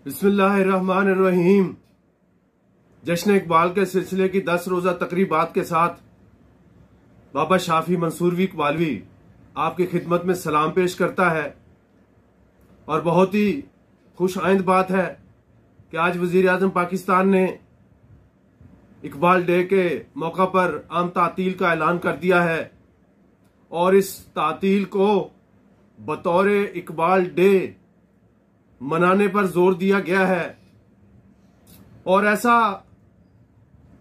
बिस्मिल्लाहिर्रहमानिर्रहीम। जश्न इकबाल के सिलसिले की 10 रोजा तकरीबात के साथ बाबा शाफी मंसूरवी इकबालवी आपकी खिदमत में सलाम पेश करता है। और बहुत ही खुश आइंद बात है कि आज वजीर आजम पाकिस्तान ने इकबाल डे के मौका पर आम तातील का ऐलान कर दिया है और इस तातील को बतौर इकबाल डे मनाने पर जोर दिया गया है। और ऐसा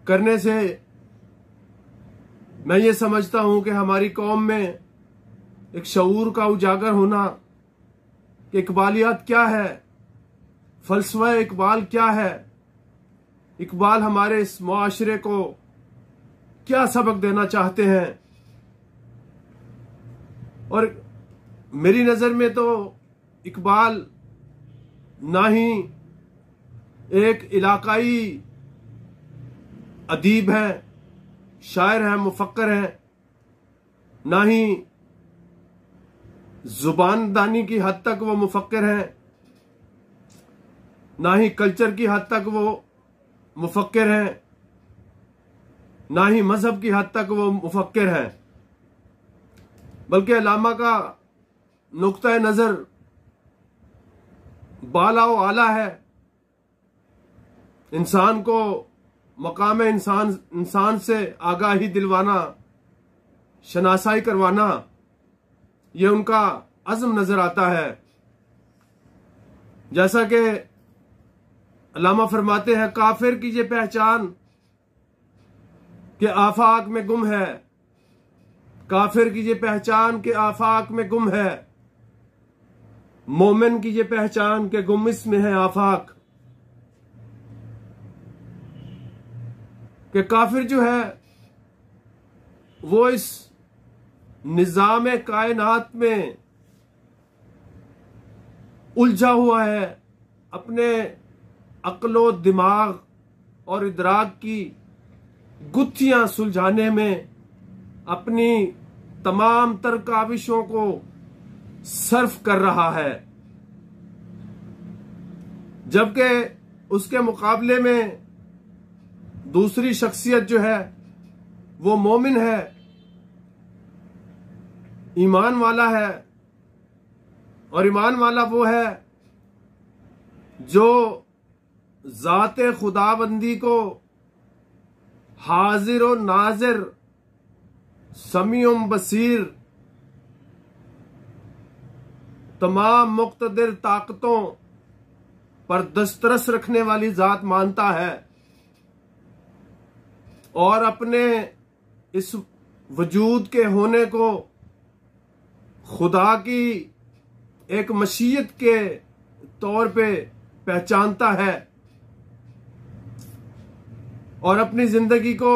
करने से मैं ये समझता हूं कि हमारी कौम में एक शऊर का उजागर होना कि इकबालियत क्या है, फलसफा इकबाल क्या है, इकबाल हमारे इस मुआशरे को क्या सबक देना चाहते हैं। और मेरी नजर में तो इकबाल ना ही एक इलाकाई अदीब है, शायर है, मुफक्कर है, ना ही जुबानदानी की हद तक वो मुफक्कर है, ना ही कल्चर की हद तक वो मुफक्कर है, ना ही मजहब की हद तक वो मुफक्कर है, बल्कि अल्लामा का नुक्ता नजर बाला व आला है। इंसान को मकाम इंसान से आगाही दिलवाना, शनासाई करवाना, ये उनका अज़्म नजर आता है। जैसा कि अल्लामा फरमाते हैं, काफिर की ये पहचान के आफाक में गुम है, काफिर की ये पहचान के आफाक में गुम है, मोमिन की ये पहचान के गुम इसमें है आफाक। कि काफिर जो है वो इस निजाम कायनात में उलझा हुआ है, अपने अक्लो दिमाग और इदराक की गुत्थियां सुलझाने में अपनी तमाम तर काविशों को सर्फ कर रहा है, जबकि उसके मुकाबले में दूसरी शख्सियत जो है वो मोमिन है, ईमान वाला है। और ईमान वाला वो है जो जाते खुदाबंदी को हाजिर और नाजिर, समीउम बसीर, तमाम मुक्तदिर ताकतों पर दस्तरस रखने वाली जात मानता है और अपने इस वजूद के होने को खुदा की एक मशीयत के तौर पे पहचानता है और अपनी जिंदगी को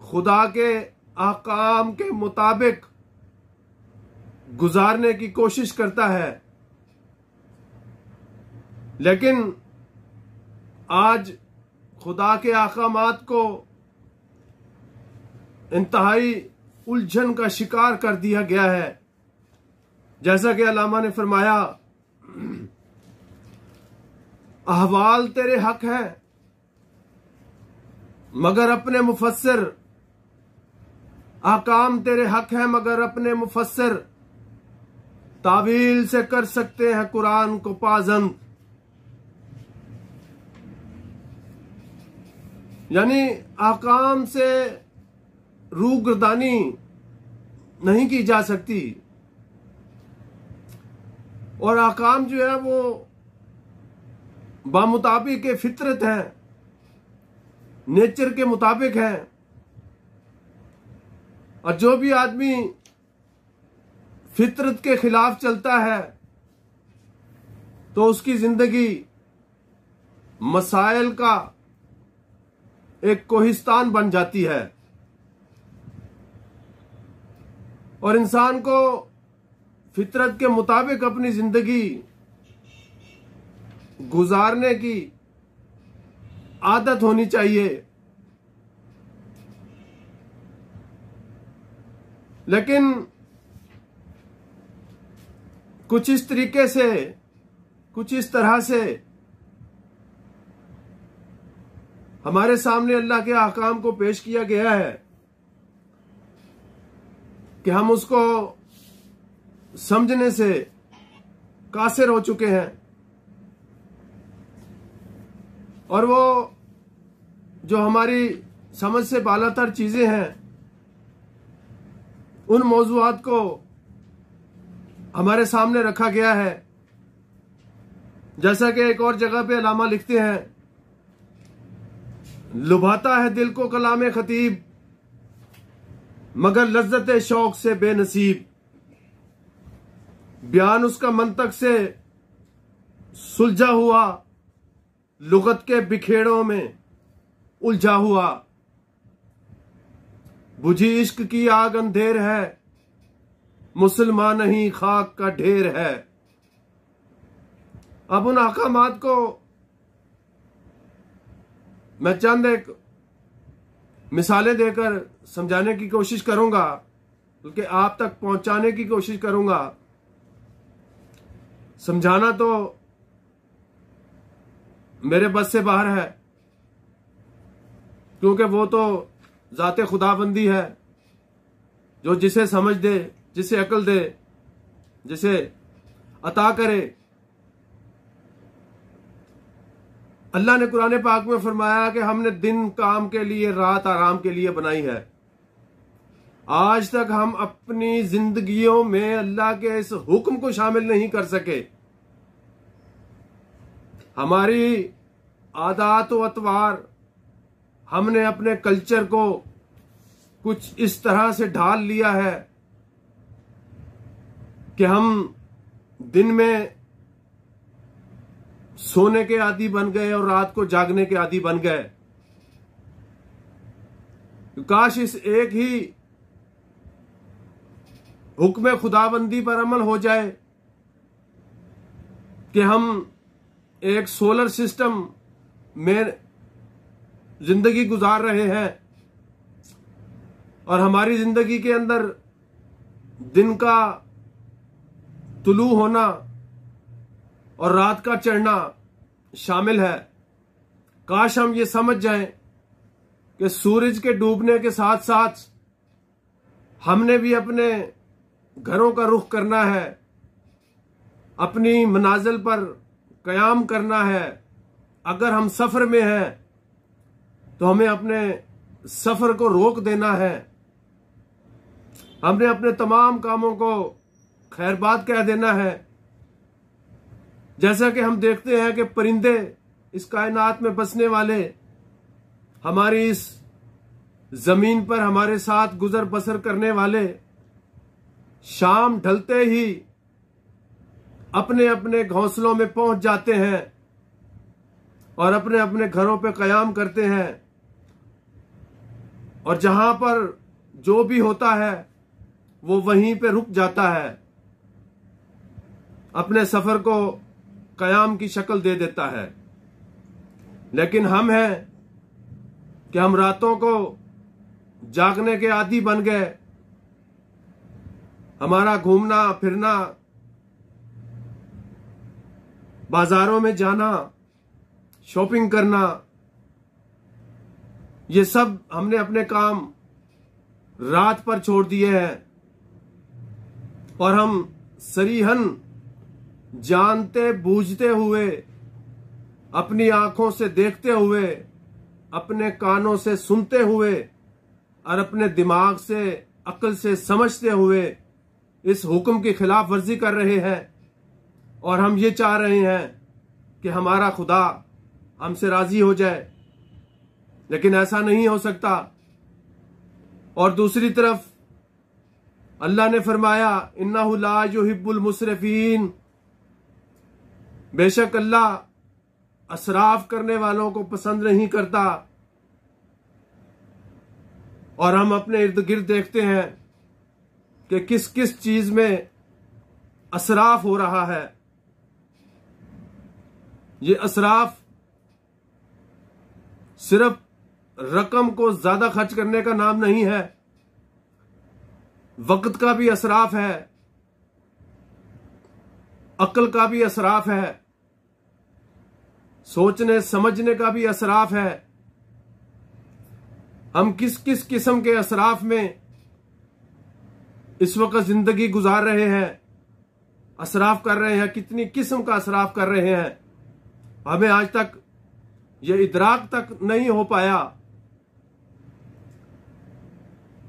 खुदा के अहकाम के मुताबिक गुजारने की कोशिश करता है। लेकिन आज खुदा के अहकामात को इंतहाई उलझन का शिकार कर दिया गया है। जैसा कि अल्लामा ने फरमाया, अहवाल तेरे हक है मगर अपने मुफस्सिर, अहकाम तेरे हक है मगर अपने मुफस्सिर, तावील से कर सकते हैं कुरान को पाजंद। यानी अहकाम से रूगर्दानी नहीं की जा सकती और अहकाम जो है वो बामुताबिक फितरत है, नेचर के मुताबिक है। और जो भी आदमी फितरत के खिलाफ चलता है तो उसकी जिंदगी मसाइल का एक कोहिस्तान बन जाती है और इंसान को फितरत के मुताबिक अपनी जिंदगी गुजारने की आदत होनी चाहिए। लेकिन कुछ इस तरीके से, कुछ इस तरह से हमारे सामने अल्लाह के अहकाम को पेश किया गया है कि हम उसको समझने से कासिर हो चुके हैं, और वो जो हमारी समझ से बालातर चीजें हैं उन मौजूआत को हमारे सामने रखा गया है। जैसा कि एक और जगह पे अल्लामा लिखते हैं, लुभाता है दिल को कलाम खतीब मगर लज्जत शौक से बेनसीब। बयान उसका मंतक से सुलझा हुआ, लुगत के बिखेड़ों में उलझा हुआ। बुझी इश्क की आग अंधेर है, मुसलमान नहीं खाक का ढेर है। अब उन अहकामात को मैं चंद एक मिसालें देकर समझाने की कोशिश करूंगा, बल्कि आप तक पहुंचाने की कोशिश करूंगा। समझाना तो मेरे बस से बाहर है, क्योंकि वो तो जाते खुदाबंदी है जो जिसे समझ दे, जिसे अकल दे, जिसे अता करे। अल्लाह ने कुरान पाक में फरमाया कि हमने दिन काम के लिए, रात आराम के लिए बनाई है। आज तक हम अपनी जिंदगियों में अल्लाह के इस हुक्म को शामिल नहीं कर सके। हमारी आदात व अतवार, हमने अपने कल्चर को कुछ इस तरह से ढाल लिया है कि हम दिन में सोने के आदी बन गए और रात को जागने के आदी बन गए। काश इस एक ही हुक्म खुदाबंदी पर अमल हो जाए कि हम एक सोलर सिस्टम में जिंदगी गुजार रहे हैं और हमारी जिंदगी के अंदर दिन का तुलू होना और रात का चढ़ना शामिल है। काश हम ये समझ जाएं कि सूरज के डूबने के साथ साथ हमने भी अपने घरों का रुख करना है, अपनी मनाजिल पर कयाम करना है। अगर हम सफर में हैं तो हमें अपने सफर को रोक देना है। हमने अपने तमाम कामों को खैरबाद कह देना है। जैसा कि हम देखते हैं कि परिंदे, इस कायनात में बसने वाले, हमारी इस जमीन पर हमारे साथ गुजर बसर करने वाले, शाम ढलते ही अपने अपने घोंसलों में पहुंच जाते हैं और अपने अपने घरों पे कयाम करते हैं, और जहां पर जो भी होता है वो वहीं पे रुक जाता है, अपने सफर को कयाम की शक्ल दे देता है। लेकिन हम हैं कि हम रातों को जागने के आदी बन गए। हमारा घूमना फिरना, बाजारों में जाना, शॉपिंग करना, ये सब हमने अपने काम रात पर छोड़ दिए हैं, और हम सरीहन जानते बूझते हुए, अपनी आंखों से देखते हुए, अपने कानों से सुनते हुए और अपने दिमाग से, अक्ल से समझते हुए इस हुक्म की खिलाफ वर्जी कर रहे हैं। और हम ये चाह रहे हैं कि हमारा खुदा हमसे राजी हो जाए, लेकिन ऐसा नहीं हो सकता। और दूसरी तरफ अल्लाह ने फरमाया, इन्नहु ला युहिब्बुल मुसरिफीन, बेशक अल्लाह असराफ करने वालों को पसंद नहीं करता। और हम अपने इर्द गिर्द देखते हैं कि किस किस चीज में असराफ हो रहा है। ये असराफ सिर्फ रकम को ज्यादा खर्च करने का नाम नहीं है, वक्त का भी असराफ है, अक्ल का भी असराफ है, सोचने समझने का भी असराफ है। हम किस किस किस्म के असराफ में इस वक्त जिंदगी गुजार रहे हैं, असराफ कर रहे हैं, कितनी किस्म का असराफ कर रहे हैं, हमें आज तक ये इदराक तक नहीं हो पाया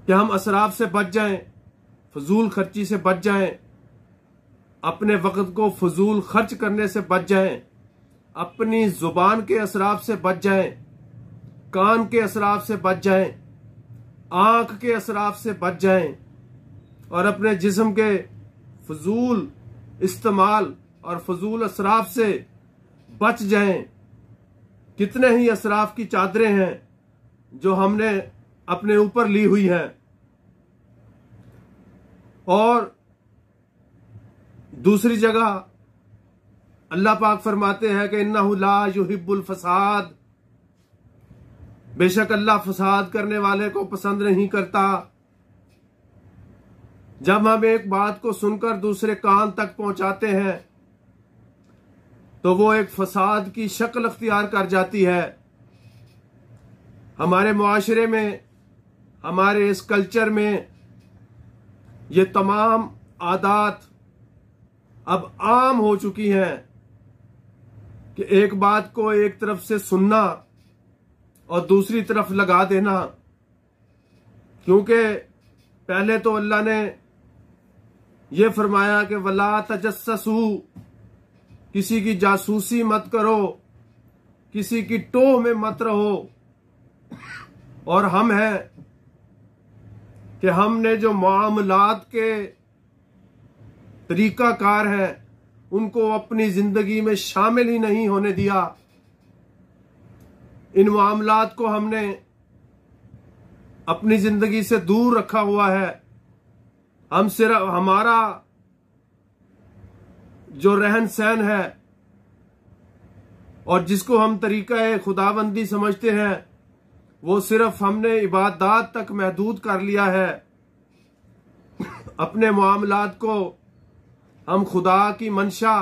कि हम असराफ से बच जाएं, फजूल खर्ची से बच जाएं, अपने वक्त को फजूल खर्च करने से बच जाएं, अपनी जुबान के असराफ से बच जाएं, कान के असराफ से बच जाएं, आंख के असराफ से बच जाएं और अपने जिस्म के फजूल इस्तेमाल और फजूल असराफ से बच जाएं। कितने ही असराफ की चादरें हैं जो हमने अपने ऊपर ली हुई हैं। और दूसरी जगह अल्लाह पाक फरमाते हैं कि इन्नहु ला युहिब्बुल फसाद, बेशक अल्लाह फसाद करने वाले को पसंद नहीं करता। जब हम एक बात को सुनकर दूसरे कान तक पहुंचाते हैं तो वो एक फसाद की शक्ल अख्तियार कर जाती है। हमारे मुआशरे में, हमारे इस कल्चर में ये तमाम आदात अब आम हो चुकी हैं कि एक बात को एक तरफ से सुनना और दूसरी तरफ लगा देना। क्योंकि पहले तो अल्लाह ने यह फरमाया कि वला तजस्ससू, किसी की जासूसी मत करो, किसी की टोह में मत रहो। और हम हैं कि हमने जो मामलात के तरीकाकार हैं उनको अपनी जिंदगी में शामिल ही नहीं होने दिया। इन मामलात को हमने अपनी जिंदगी से दूर रखा हुआ है। हम सिर्फ हमारा जो रहन सहन है और जिसको हम तरीका खुदाबंदी समझते हैं वो सिर्फ हमने इबादत तक महदूद कर लिया है। अपने मामलात को हम खुदा की मंशा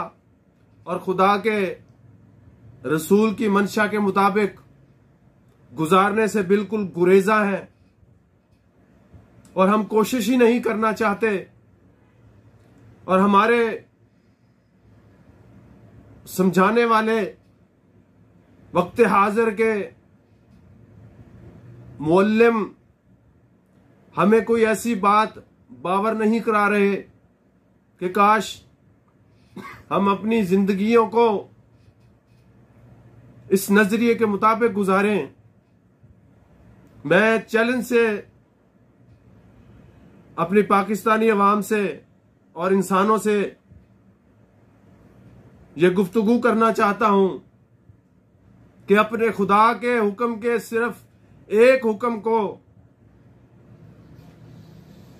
और खुदा के रसूल की मंशा के मुताबिक गुजारने से बिल्कुल गुरेजा है और हम कोशिश ही नहीं करना चाहते। और हमारे समझाने वाले वक्त हाजिर के मुअल्लिम हमें कोई ऐसी बात बावर नहीं करा रहे कि काश हम अपनी जिंदगियों को इस नजरिए के मुताबिक गुजारें। मैं चैलेंज से अपनी पाकिस्तानी अवाम से और इंसानों से यह गुफ्तगू करना चाहता हूं कि अपने खुदा के हुक्म के सिर्फ एक हुक्म को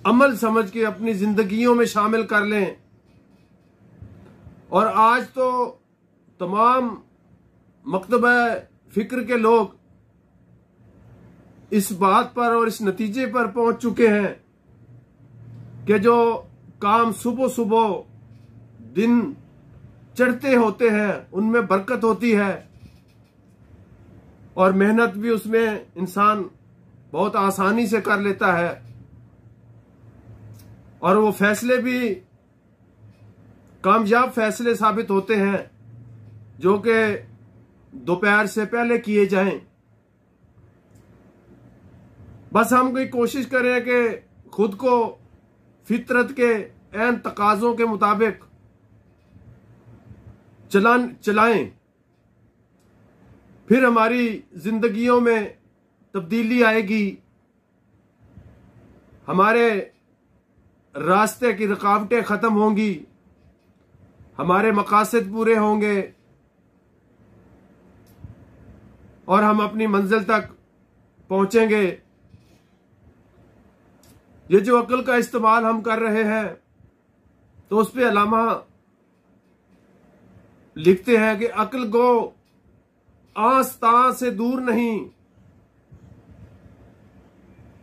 अमल समझ के अपनी जिंदगियों में शामिल कर लें। और आज तो तमाम मकतबा फिक्र के लोग इस बात पर और इस नतीजे पर पहुंच चुके हैं कि जो काम सुबह सुबह दिन चढ़ते होते हैं उनमें बरकत होती है और मेहनत भी उसमें इंसान बहुत आसानी से कर लेता है और वो फैसले भी कामयाब फैसले साबित होते हैं जो कि दोपहर से पहले किए जाएं। बस हम कोई कोशिश करें कि खुद को फितरत के ऐन तकाजों के मुताबिक चलाएं, फिर हमारी जिंदगियों में तब्दीली आएगी, हमारे रास्ते की रुकावटें खत्म होंगी, हमारे मकासद पूरे होंगे और हम अपनी मंजिल तक पहुंचेंगे। ये जो अक्ल का इस्तेमाल हम कर रहे हैं तो उस पे अल्लामा लिखते हैं कि अक्ल को आस्था से दूर नहीं,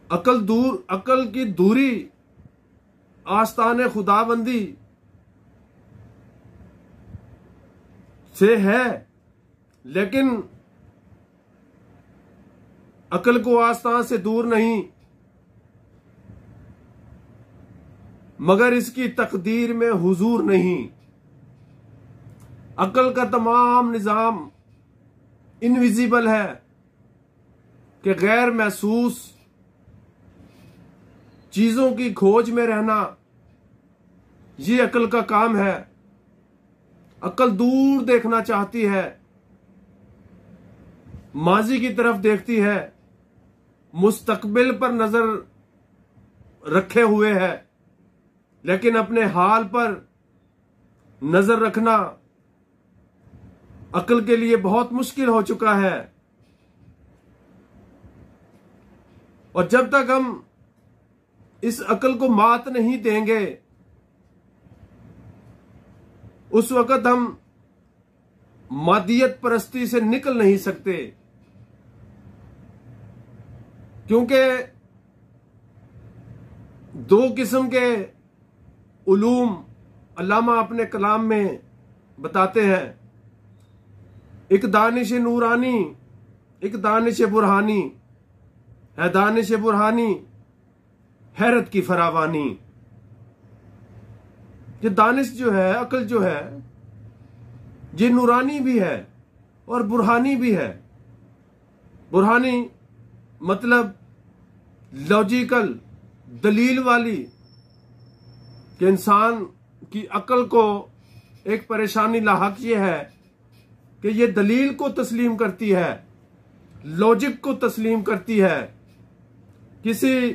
अक्ल की दूरी आस्ताने खुदाबंदी से है। लेकिन अकल को आस्तां से दूर नहीं, मगर इसकी तकदीर में हुजूर नहीं। अकल का तमाम निजाम इनविजिबल है कि गैर महसूस चीजों की खोज में रहना, ये अकल का काम है। अकल दूर देखना चाहती है, माजी की तरफ देखती है, मुस्तकबिल पर नजर रखे हुए है, लेकिन अपने हाल पर नजर रखना अकल के लिए बहुत मुश्किल हो चुका है। और जब तक हम इस अकल को मात नहीं देंगे, उस वक्त हम मादियत परस्ती से निकल नहीं सकते। क्योंकि दो किस्म के उलूम अल्लामा अपने कलाम में बताते हैं, एक दानिश नूरानी, एक दानिश बुरहानी है। दानिश बुरहानी हैरत की फरावानी। ये दानिश जो है, अकल जो है, ये नूरानी भी है और बुरहानी भी है। बुरहानी मतलब लॉजिकल, दलील वाली, कि इंसान की अकल को एक परेशानी लाहक ये है कि ये दलील को तस्लीम करती है, लॉजिक को तस्लीम करती है, किसी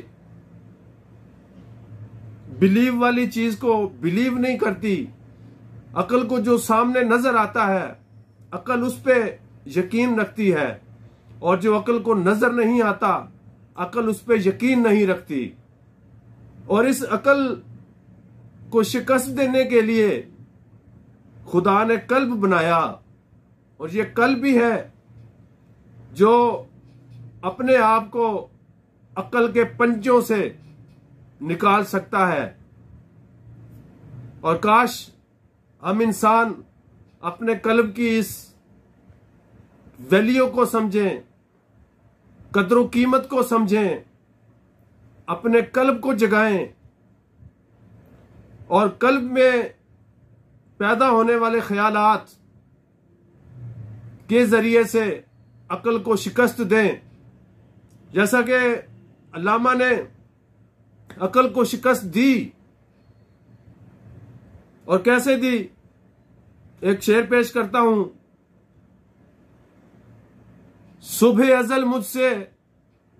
बिलीव वाली चीज को बिलीव नहीं करती। अकल को जो सामने नजर आता है, अकल उस पे यकीन रखती है, और जो अकल को नजर नहीं आता, अकल उस पे यकीन नहीं रखती। और इस अकल को शिकस्त देने के लिए खुदा ने कल्ब बनाया, और ये कल्ब भी है जो अपने आप को अकल के पंजों से निकाल सकता है। और काश हम इंसान अपने कल्ब की इस वैल्यू को समझें, कदर कीमत को समझें, अपने कल्ब को जगाएं, और कल्ब में पैदा होने वाले ख्यालात के जरिए से अकल को शिकस्त दें। जैसा कि अल्लामा ने अकल को शिकस्त दी, और कैसे दी, एक शेर पेश करता हूं। सुबह अजल मुझसे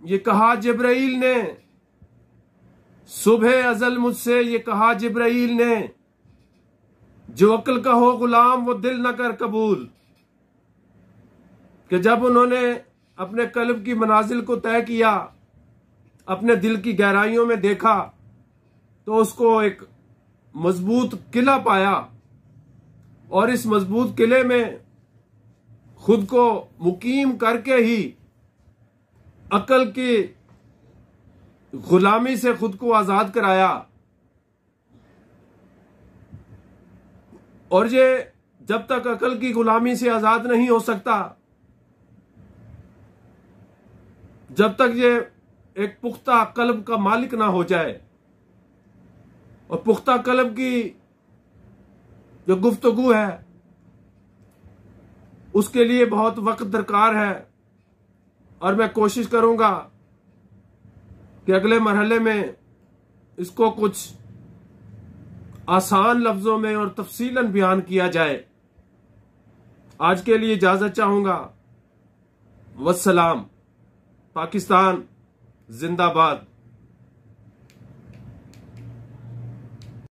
ये कहा जिब्राइल ने, सुबह अजल मुझसे ये कहा जिब्राइल ने, जो अक्ल का हो गुलाम वो दिल न कर कबूल। कि जब उन्होंने अपने कल्ब की मनाजिल को तय किया, अपने दिल की गहराइयों में देखा, तो उसको एक मजबूत किला पाया, और इस मजबूत किले में खुद को मुकीम करके ही अकल की गुलामी से खुद को आजाद कराया। और ये जब तक अकल की गुलामी से आजाद नहीं हो सकता, जब तक ये एक पुख्ता कल्ब का मालिक ना हो जाए। और पुख्ता कल्ब की जो गुफ्तगू है, उसके लिए बहुत वक्त दरकार है। और मैं कोशिश करूंगा कि अगले मरहले में इसको कुछ आसान लफ्जों में और तफसीलन बयान किया जाए। आज के लिए इजाजत चाहूंगा। वस्सलाम। पाकिस्तान जिंदाबाद।